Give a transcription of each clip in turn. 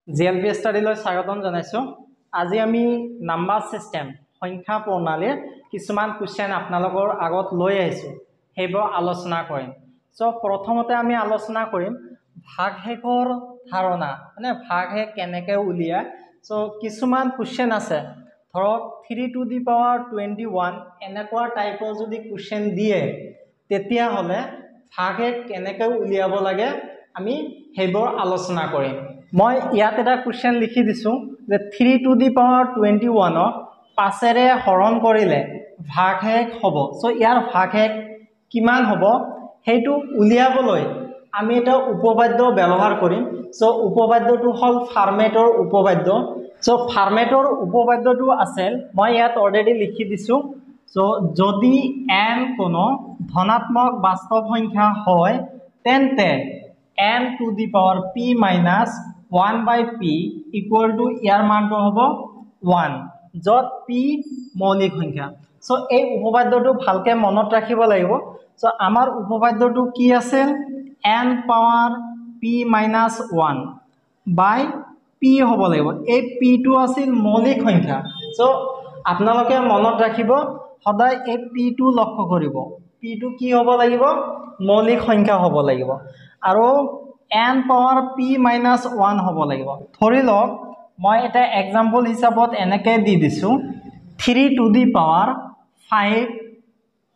GLP ষ্টাডিলৈ স্বাগতম জনাইছো। আজি আমি নাম্বাৰ সিস্টেম সংখ্যা প্ৰণালীৰ কিছুমান কোৱেশ্চন আপোনালোকৰ আগত লৈ আহিছো, সেইবোৰ আলোচনা কৰিম। সো প্ৰথমতে আমি আলোচনা কৰিম ভাগশেষৰ ধাৰণা, মানে ভাগশেষ কেনেকৈ উলিয়ায়। সো কিছুমান কোৱেশ্চন আছে, ধৰক 3 to the power 21 এনেকুৱা টাইপৰ যদি কোৱেশ্চন দিয়ে, তেতিয়া হলে ভাগশেষ কেনেকৈ উলিয়াব লাগে আমি সেইবোৰ আলোচনা কৰিম। মই ইয়াত এটা কোৱেশ্চন লিখি দিছো যে 3 to the power 21 পাঁচেৰে হৰণ কৰিলে ভাগশেষ হ'ব। সো ইয়াৰ ভাগশেষ কিমান হ'ব সেইটো উলিয়াবলৈ আমি এটা উপপাদ্য ব্যৱহাৰ কৰিম। সো উপপাদ্যটো হ'ল ফাৰ্মেটৰ উপপাদ্য। সো ফাৰ্মেটৰ উপপাদ্যটো আছে, মই ইয়াত অলৰেডি লিখি দিছো। সো যদি n কোনো ধনাত্মক বাস্তৱ সংখ্যা হয় তেন্তে n to the power p minus 1 by p equal to ইয়াৰ মানটো হ'ব 1, যত p মৌলিক সংখ্যা। সো এই উপপাদ্যটো ভালকে মনত ৰাখিব লাগিব। সো আমাৰ উপপাদ্যটো কি আছে, n power p minus 1 by p হ'ব লাগিব। এই p টো আছিল মৌলিক সংখ্যা। সো আপোনালোকে মনত ৰাখিব, সদায় এই p টো লক্ষ্য কৰিব। p টো কি হ'ব লাগিব, মৌলিক সংখ্যা হ'ব লাগিব। আৰু n power p minus 1 হ'ব লাগিব। ধৰি লওক মই এটা এক্সাম্পল হিচাপত এনেকৈ দি দিছো 3 to the power 5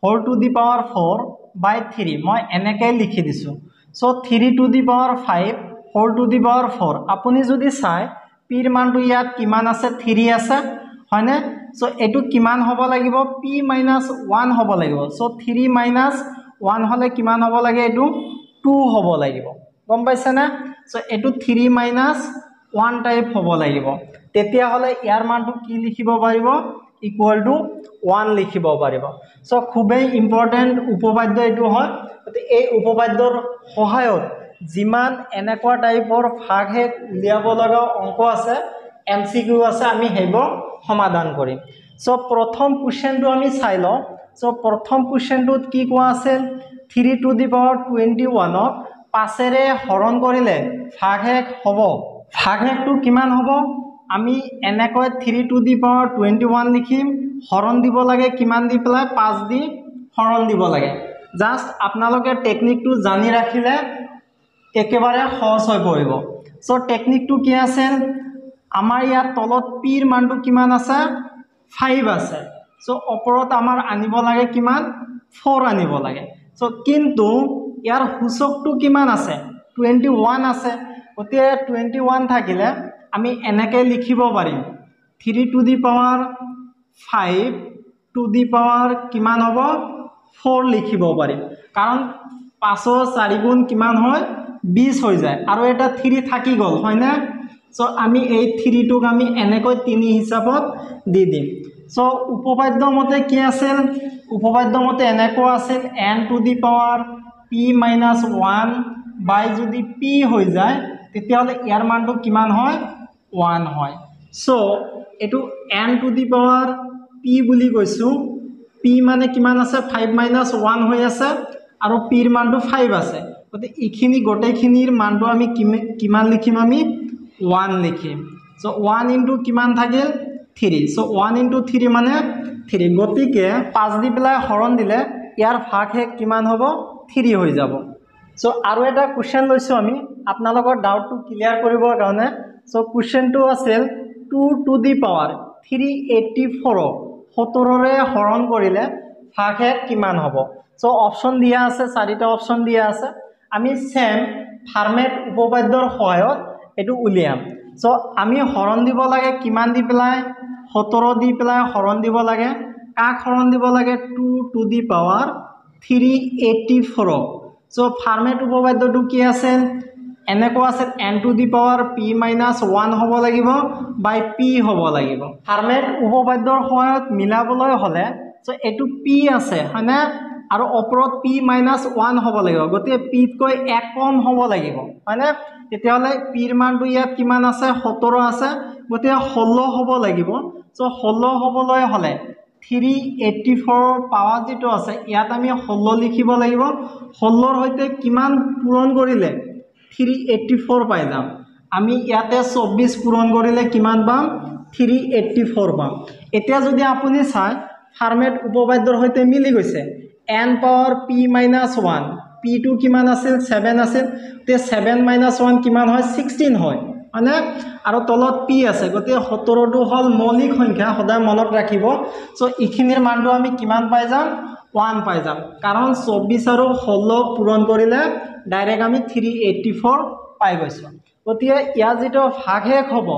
whole to the power 4 by 3, মই এনেকৈ লিখি দিছো। So 3 to the power 5 whole to the power 4, আপুনি যদি চাই p ৰ মানটো ইয়াত কিমান আছে, 3 আছে হয়নে। সো এইটো কিমান হ'ব লাগিব, p minus 1 হ'ব লাগিব। সো 3 minus 1 হলে কিমান হ'ব লাগে, এইটো 2 হ'ব লাগিব, গম পাইছে না। সো এইটো 3 minus 1 টাইপ হ'ব লাগিব। তেতিয়া হলে ইয়াৰ মানটো কি লিখিব পাৰিব, ইকুৱেল টু 1 লিখিব পাৰিব। সো খুবেই ইম্পৰ্টেন্ট উপপাদ্য এইটো হয়। এই উপপাদ্যৰ সহায়ত যিমান এনেকুৱা টাইপৰ ভাগশেষ উলিয়াব লগা অংক আছে, MCQ আছে, আমি সেইবোৰ সমাধান কৰিম। সো প্ৰথম কোৱেশ্চনটো আমি চাই লওঁ। সো প্ৰথম কোৱেশ্চনটোত কি কোৱা আছে, 3 to the power 21 পাঁচেৰে হৰণ কৰিলে ভাগশেষ হ'ব। ভাগশেষটো কিমান হ'ব, আমি এনেকৈ 3 to the power 21 লিখিম, হৰণ দিব লাগে কিমান দি পেলাই, 5 দি হৰণ দিব লাগে। জাষ্ট আপোনালোকে টেকনিকটো জানি ৰাখিলে একেবাৰে সহজ হৈ পৰিব। সো টেকনিকটো কি আছে, আমাৰ ইয়াত তলত p ৰ মানটো কিমান আছে, 5 আছে। সো ওপৰত আমাৰ আনিব লাগে কিমান, 4 আনিব লাগে। সো কিন্তু ইয়াৰ সূচকটো কিমান আছে, 21 আছে। গতিকে 21 থাকিলে আমি এনেকৈ লিখিব পাৰিম 3 to the power 5 to the power কিমান হ'ব, 4 লিখিব পাৰিম। কাৰণ 5ৰ 4 গুণ কিমান হয়, 20 হৈ যায়, আৰু এটা 3 থাকি গ'ল হয়নে। সো আমি এই 3 টোক আমি এনেকৈ 3 হিচাপত দি দিম। সো উপপাদ্য মতে কি আছিল, উপপাদ্য মতে এনেকুৱা আছিল n to the power p minus 1 by যদি p হৈ যায় তেতিয়াহ'লে ইয়াৰ মানটো কিমান হয়, 1 হয়। সো এইটো n to the power p বুলি কৈছো, p মানে কিমান আছে, 5 minus 1 হৈ আছে, আৰু p ৰ মানটো 5 আছে। গতিকে এইখিনি গোটেইখিনিৰ মানটো আমি কিমান লিখিম, আমি 1 লিখিম। সো 1 ইনটু কিমান থাকিল, 3। সো 1 ইনটু 3 মানে 3। গতিকে 5 দি পেলাই হৰণ দিলে ইয়াৰ ভাগশেষ কিমান হ'ব, 3 হৈ যাব। সো আৰু এটা কোৱেশ্চন লৈছো আমি আপোনালোকৰ ডাউটটো ক্লিয়াৰ কৰিবৰ কাৰণে। সো কোৱেশ্চনটো আছিল 2 to the power 384 17ৰে হৰণ কৰিলে ভাগশেষ কিমান হ'ব। সো অপশ্যন দিয়া আছে, 4টা অপশ্যন দিয়া আছে। আমি সেম ফাৰ্মেট উপপাদ্যৰ সহায়ত এইটো উলিয়াম। সো আমি হৰণ দিব লাগে কিমান দি পেলাই, 17 দি পেলাই হৰণ দিব লাগে। কাক হৰণ দিব লাগে, 2 to the power 384। সো ফাৰ্মেট উপপাদ্যটো কি আছে, এনেকুৱা আছে n to the power p minus 1 হ'ব লাগিব by p হ'ব লাগিব। ফাৰ্মেট উপপাদ্যৰ সহায়ত মিলাবলৈ হ'লে সো এইটো p আছে হয়নে, আৰু ওপৰত p minus 1 হ'ব লাগিব। গতিকে p তকৈ 1 কম হ'ব লাগিব হয়নে। তেতিয়াহ'লে p ৰ মানটো ইয়াত কিমান আছে, 17 আছে। গতিকে 16 হ'ব লাগিব। সো 16 হ'বলৈ হ'লে 384 পাৱাৰ যিটো আছে ইয়াত আমি 16 লিখিব লাগিব। 16ৰ সৈতে কিমান পূৰণ কৰিলে 384 পাই যাম। আমি ইয়াতে 24 পূৰণ কৰিলে কিমান পাম 384 পাম এতিয়া যদি আপুনি চাই ফৰ্মেট উপপাদ্যৰ সৈতে মিলি গৈছে n পাৱাৰ p - 1 p2 কিমান আছিল 7 আছিল তে 7 - 1 কিমান হয় 16 হয় মানে আৰু তলত p আছে গতে 17 টো হল মৌলিক সংখ্যা সদায় মনত ৰাখিব সো ইখিনিৰ মানটো আমি কিমান পাই যাম 1 পাই যাম কাৰণ 24 আৰু 16 পূৰণ কৰিলে ডাইৰেক্ট আমি 384 পাই গৈছো গতি ইয়া যেটো ভাগশেষ হ'ব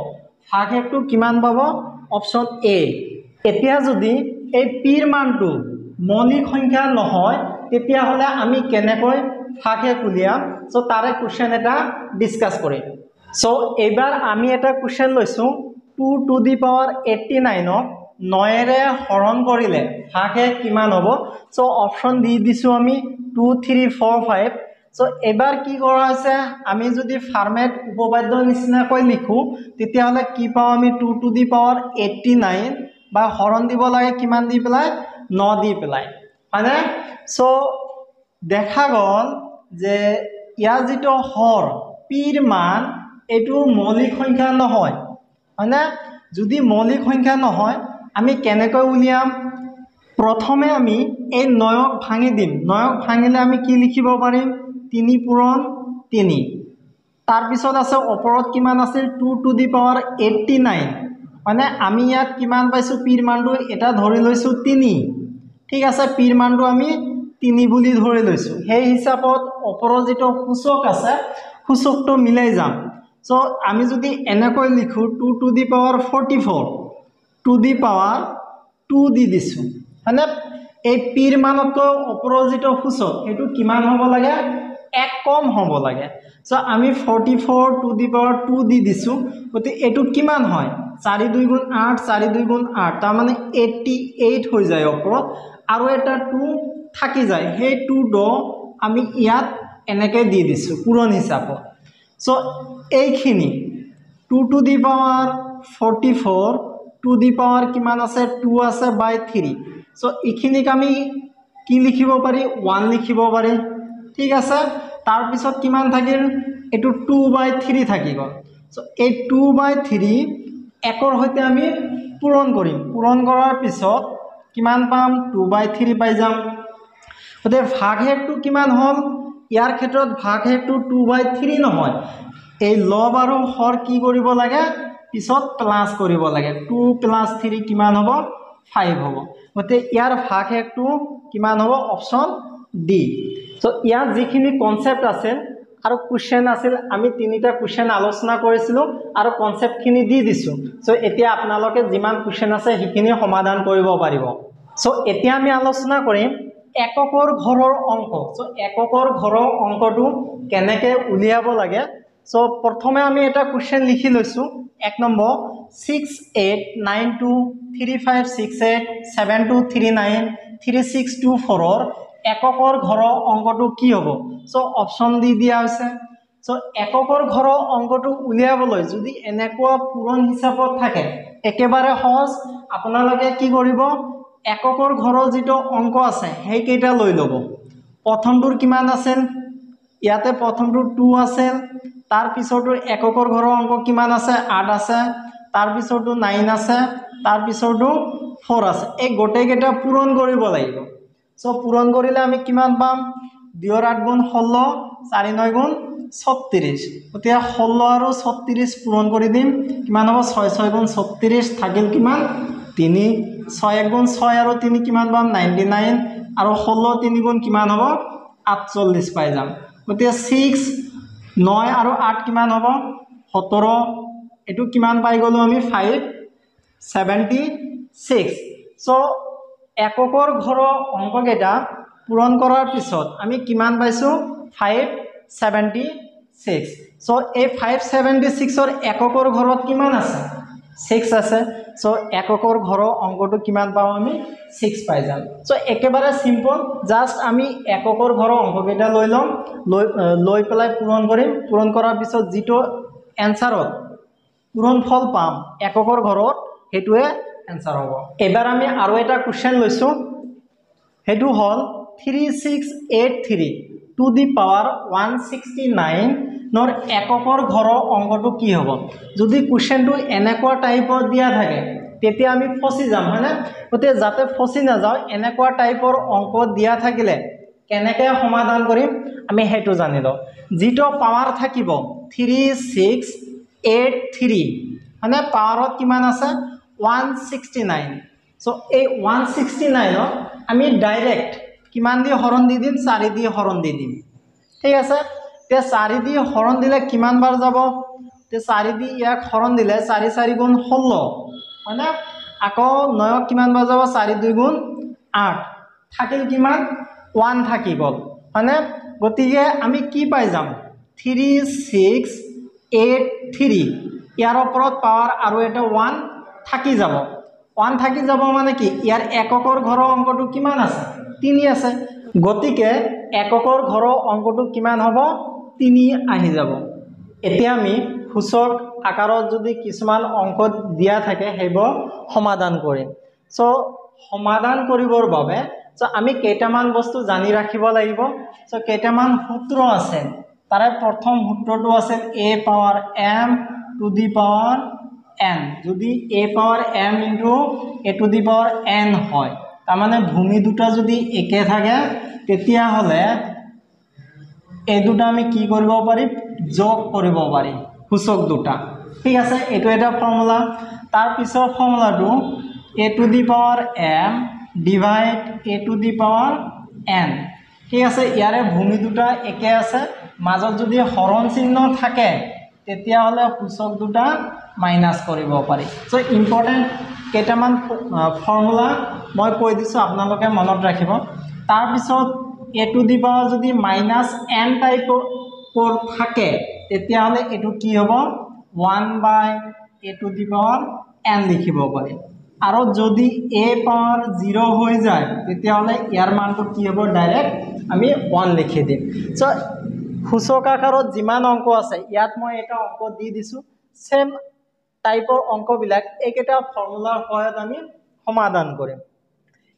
ভাগশেষটো কিমান পাব অপচন এ এতিয়া যদি এই পিৰ মানটো মৌলিক সংখ্যা নহয় তেতিয়া হলে আমি কেনেকৈ ভাগশেষ উলিয়াম সো তাৰে কোশ্চেন এটা ডিসকাস কৰিম সো এবাৰ আমি এটা কোশ্চেন লৈছো 2 টু দি পাৱাৰ 89 ক 9 ৰে হৰণ কৰিলে ভাগশেষ কিমান হ'ব সো অপচন দি দিছো আমি 2 3 4 5 সো এবাৰ কি কৰা হৈছে আমি যদি ফৰ্মেট উপপাদ্য নিচিনাকৈ লিখো তেতিয়া হলে কি পাও আমি 2 টু দি পাৱাৰ 89 বা হৰণ দিব লাগে কিমান দি পেলাই 9 দি পেলাই মানে সো দেখা গল যে ইয়া যেটো হৰ পিৰ মান এটো মৌলিক সংখ্যা নহয় মানে যদি মৌলিক সংখ্যা নহয় আমি কেনেকৈ উলিয়াম প্ৰথমে আমি এই 9 ক ভাঙি দিম 9 ক ভাঙিলে আমি কি লিখিব পাৰিম 3 পূৰণ 3 তাৰ পিছত আছে ওপৰত কিমান আছিল 2 টু দি পাৱাৰ 89 মানে আমি ইয়াত কিমান পাইছো পিৰ মানটো এটা ধৰি লৈছো 3 ঠিক আছে পিৰ মানটো আমি 3 বুলি ধৰি লৈছো সেই হিচাপত ওপৰৰ যেটো সূচক আছে সূচকটো মিলাই যাম সো আমি যদি এনেকৈ লিখো 2 to the power 44 to the power 2 দি দিছো মানে এই পিৰ মানতকৈ ওপৰৰ যেটো সূচক এটো কিমান হ'ব লাগে এক কম হ'ব লাগে সো আমি 44 টু দি পাৱাৰ 2 দি দিছো গতি এটো কিমান হয় 4 2 গুণ 8 4 2 গুণ 8 তাৰ মানে 88 হৈ যায় ওপৰত আৰু এটা 2 থাকি যায় সেই 2 টো আমি ইয়াত এনেকৈ দি দিছো পূৰণ হিচাপত সো এইখিনি 2 to the power 44 to the power কিমান আছে 2 আছে বাই 3 সো ইখিনিক আমি কি লিখিব পাৰি 1 লিখিব পাৰি ঠিক আছে তাৰ পিছত কিমান থাকিল এটো 2/3 থাকি গল সো এই 2/3 একৰ হৈতে আমি পূৰণ কৰিম পূৰণ কৰাৰ পিছত কিমান পাম 2/3 পাই যাম গতে ভাগশেষটো কিমান হল ইয়াৰ ক্ষেত্ৰত ভাগশেষটো 2/3 নহয় এই লব আৰু হৰ কি কৰিব লাগে পিছত প্লাস কৰিব লাগে 2 + 3 কিমান হ'ব 5 হ'ব গতে ইয়াৰ ভাগশেষটো কিমান হ'ব অপচন ডি সো ইয়াৰ যিখিনি কনসেপ্ট আছে আৰু কোশ্চেন আছিল আমি তিনিটা কোশ্চেন আলোচনা কৰিছিলো আৰু কনসেপ্টখিনি দি দিছো সো এতিয়া আপোনালোকে যিমান কোশ্চেন আছে হিখিনি সমাধান কৰিব পাৰিব সো এতিয়া আমি আলোচনা কৰিম এককৰ ঘৰৰ অংক সো এককৰ ঘৰৰ অংকটো কেনেকৈ উলিয়াব লাগে সো প্ৰথমে আমি এটা কোশ্চেন লিখি লৈছো এক নম্বৰ 689235687239 3624 এককৰ ঘৰৰ অংকটো কি হ'ব সো অপচন দি দিয়া হৈছে সো এককৰ ঘৰৰ অংকটো উলিয়াবলৈ যদি এনেকুৱা পূৰণ হিচাপত থাকে একেবাৰে সহজ আপোনালোকে কি কৰিব এককৰ ঘৰৰ যেটো অংক আছে সেই কেইটা লৈ লব প্ৰথমটোৰ কিমান আছিল ইয়াতে প্ৰথমটো 2 আছে তাৰ পিছৰটো এককৰ ঘৰৰ অংক কিমান আছে 8 আছে তাৰ পিছৰটো 9 আছে তাৰ পিছৰটো 4 আছে এই গোটেই কেইটা পূৰণ কৰিব লাগিব সো পূৰণ কৰিলে আমি কিমান পাম 2 * 8 * 16 4 * 9 = 36 গতিয়া 16 আৰু 36 পূৰণ কৰি দিম কিমান হ'ব 6 6 * 36 থাকিল কিমান 3 6 1 * 6 আৰু 3 কিমান পাম 99 আৰু 16 3 গুণ কিমান হ'ব 48 পাই যাম গতিয়া 6 9 আৰু 8 কিমান হ'ব 17 এটো কিমান পাই গলো আমি 576 সো এককৰ ঘৰৰ অংক কেইটা পূৰণ কৰাৰ পিছত আমি কিমান পাইছো 576 সো এই 576 ৰ এককৰ ঘৰত কিমান আছে 6 আছে সো এককৰ ঘৰৰ অংকটো কিমান পাও আমি 6 পাই যাম সো একেবাৰে সিম্পল জাস্ট আমি এককৰ ঘৰৰ অংক কেইটা লৈ লম লৈ পেলাই পূৰণ কৰিম পূৰণ কৰাৰ পিছত যেটো এনসাৰত পূৰণ ফল পাম এককৰ ঘৰত হেতুৱে এনসাৰ হ'ব এবাৰ আমি আৰু এটা কোশ্চেন লৈছো হেতু হল 3683 টু দি পাৱাৰ 169 নৰ এককৰ ঘৰৰ অংকটো কি হ'ব যদি কোৱেশ্চনটো এনেকুৱা টাইপৰ দিয়া থাকে তেতিয়া আমি ফসি যাম হয়নে গতিকে যাতে ফসি নাযাওঁ এনেকুৱা টাইপৰ অংক দিয়া থাকিলে কেনেকৈ সমাধান কৰিম আমি হেতু জানি লওঁ যেটো পাৱাৰ থাকিব 3683 মানে পাৱাৰত কিমান আছে 169 সো এই 169 আমি ডাইৰেক্ট কিমান দি হৰণ দি দিম 4 দি হৰণ দি দিম ঠিক আছে তে 4 দি হৰণ দিলে কিমান বাৰ যাব তে 4 দি ইয়াক হৰণ দিলে 4 4 গুণ 16 হয়না আকৌ 9 কিমান বাৰ যাব 4 2 গুণ 8 থাকিল কিমান 1 থাকি গল হয়নে গতিকে আমি কি পাই যাম 3683 ইয়াৰ ওপৰত পাৱাৰ আৰু এটা 1 থাকি যাব 1 থাকি যাব মানে কি ইয়াৰ এককৰ ঘৰৰ অংকটো কিমান আছে 3 আছে গতিকে এককৰ ঘৰৰ অংকটো কিমান হ'ব 3 আহি যাব এতিয়া আমি সূচক আকাৰত যদি কিছুমান অংক দিয়া থাকে হেবোৰ সমাধান কৰিম সো সমাধান কৰিবৰ বাবে সো আমি কেইটামান বস্তু জানি ৰাখিব লাগিব সো কেইটামান সূত্ৰ আছে তাৰে প্ৰথম সূত্ৰটো আছে a power m to the power n যদি a power m into a to the power n হয় তাৰ মানে ভূমি দুটা যদি একে থাকে তেতিয়া হলে এই দুটা আমি কি কৰিব পাৰি যোগ কৰিব পাৰি সূচক দুটা ঠিক আছে এটো এটা ফৰ্মুলা তাৰ পিছৰ ফৰ্মুলাটো a to the power m divide a to the power n ঠিক আছে ইয়াৰে ভূমি দুটা একে আছে মাজত যদি হৰণ চিহ্ন থাকে তেতিয়া হলে সূচক দুটা মাইনাস কৰিব পাৰি সো ইম্পৰ্টেন্ট কেইটামান ফৰ্মুলা মই কৈ দিছো আপোনালোকে মনত ৰাখিব তাৰ পিছত a টু দি পাৱাৰ যদি -n টাইপৰ থাকে তেতিয়া হলে এটো কি হ'ব 1/a to the power n লিখিব পাৰি আৰু যদি a পাৱাৰ 0 হৈ যায় তেতিয়া হলে ইয়াৰ মানটো কি হ'ব ডাইৰেক্ট আমি 1 লিখি দিম সো সূচক আকাৰত যিমান অংক আছে ইয়াত মই এটা অংক দি দিছো সেম টাইপৰ অংকবিলাক এইকেইটা ফৰ্মুলাৰ সহায়ত আমি সমাধান কৰিম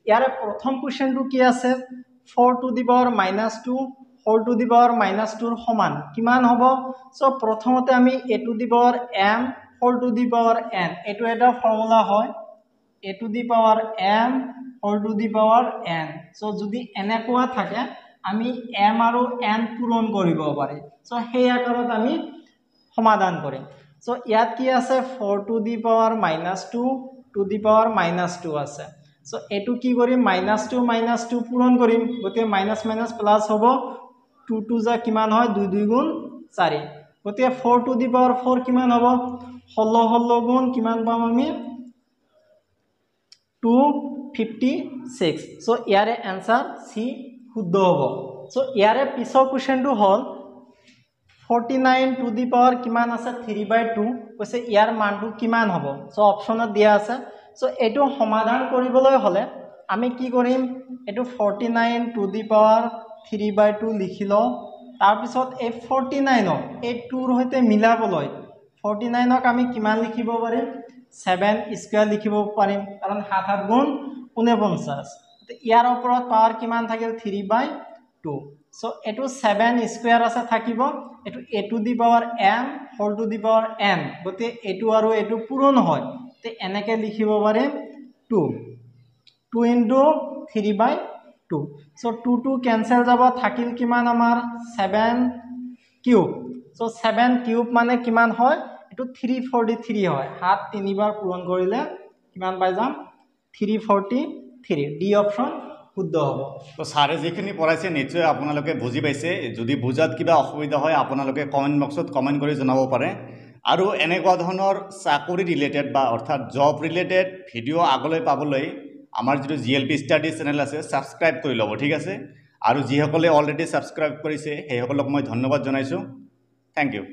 ইয়াৰে প্ৰথম কোৱেশ্চনটো কি আছে 4 to the power -2 4 to the power -2 ৰ সমান কিমান হ'ব সো প্ৰথমতে আমি a to the power m 4 to the power n এটো এটা ফৰ্মুলা হয় a to the power m 4 to the power n so যদি এনেকুৱা থাকে আমি m আৰু n পূৰণ কৰিব পাৰি সো সেই আকাৰত আমি সমাধান কৰিম সো ইয়াত কি আছে 4 to the power -2 to the power -2 আছে সো এটো কি কৰিম -2 পূৰণ কৰিম গতে মাইনাস মাইনাস প্লাস হ'ব 2 2 যা কিমান হয় 2 2 গুণ 4 গতে 4 টু দি পাৱাৰ 4 কিমান হ'ব 16 গুণ কিমান পাম আমি 256 সো ইয়াৰে आंसर সি শুদ্ধ হ'ব সো ইয়াৰে পিছৰ কোৱেশ্চনটো হ'ল 49 টু দি পাৱাৰ কিমান আছে 3/2 কৈছে ইয়াৰ মানটো কিমান হ'ব সো অপচনত দিয়া আছে সো এটো সমাধান কৰিবলৈ হলে আমি কি কৰিম এটো 49 টু দি পাৱাৰ 3/2 লিখি লও তাৰ পিছত এই 49 এই 2 ৰ সৈতে মিলাবলৈ 49 ক আমি কিমান লিখিব পাৰিম 7 স্কয়াৰ লিখিব পাৰিম কাৰণ 7 7 গুণ 49 ইয়াৰ ওপৰত পাৱাৰ কিমান থাকিল 3/2 সো এটো 7 স্কয়াৰ আছে থাকিব এটো a to the power m 4 to the power n গতে এটো আৰু এটো পূৰণ হয় তে এনেকে লিখিব পাৰিম 2 2 into 3/2 so 2 2 cancel যাব থাকিল কিমান আমাৰ 7 কিউব so 7 কিউব মানে কিমান হয় এটো 343 হয় হাত তিনিবাৰ পূৰণ কৰিলে কিমান পাই যাম 343 ডি অপচন শুদ্ধ হ'ব তো সাৰে যেখিনি পঢ়াইছে নিশ্চয় আপোনালোকে বুজি পাইছে যদি বুজাত কিবা অসুবিধা হয় আপোনালোকে কমেন্ট বক্সত কমেন্ট কৰি জনাব পাৰে আৰু এনেকুৱা ধৰণৰ চাকৰি ৰিলেটেড বা অৰ্থাৎ জব ৰিলেটেড ভিডিও আগলৈ পাবলৈ আমাৰ যেটো জিএলপি ষ্টাডি চেনেল আছে সাবস্ক্ৰাইব কৰি লব ঠিক আছে আৰু যিসকলে অলৰেডি সাবস্ক্ৰাইব কৰিছে সেইসকলক মই ধন্যবাদ জনাইছো থ্যাংক ইউ